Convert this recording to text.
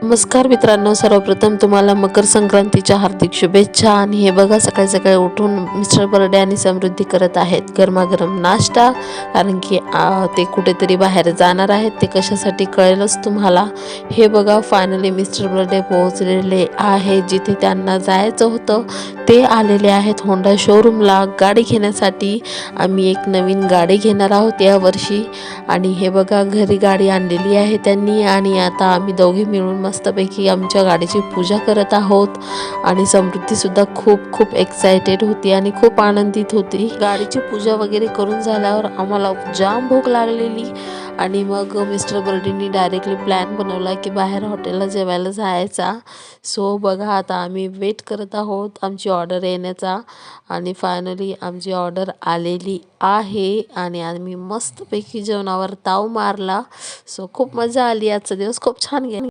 नमस्कार मित्रांनो, सर्वप्रथम तुम्हाला मकर संक्रांतीच्या हार्दिक शुभेच्छा। आणि हे बघा, सकाळी सकाळी उठून मिस्टर बर्डे आणि समृद्धी करत आहेत गरमागरम नाश्ता, कारण की ते कुठेतरी बाहेर जाणार आहेत। ते कशासाठी कळेलच तुम्हाला। हे बघा, फायनली मिस्टर बर्डे पोहोचलेले आहे जिथे त्यांना जायचं होतं। ते आलेले आहेत होंडा शोरूमला गाडी घेण्यासाठी। आम्ही एक नवीन गाडी घेणार आहोत यावर्षी। आणि हे बघा, घरी गाडी आणलेली आहे त्यांनी, आणि आता आम्ही दोघे मिळून मस्तपैकी आमच्या गाडीची पूजा करत आहोत। आणि समृद्धी सुद्धा खूप एक्साइटेड होती आणि खूप आनंदित होती। गाडीची पूजा वगैरे करून झाल्यावर आम्हाला जाम भूक लागलेली, आणि मग मिस्टर बर्डींनी डायरेक्टली प्लॅन बनवला की बाहेर हॉटेलला जेवायला जायचा। सो बघा, आता आम्ही वेट करत आहोत आमची ऑर्डर येण्याचा। आणि फायनली आमची ऑर्डर आलेली आहे आणि आम्ही मस्तपैकी जेवणावर ताव मारला। सो खूप मजा आली, आजचा दिवस खूप छान गेला।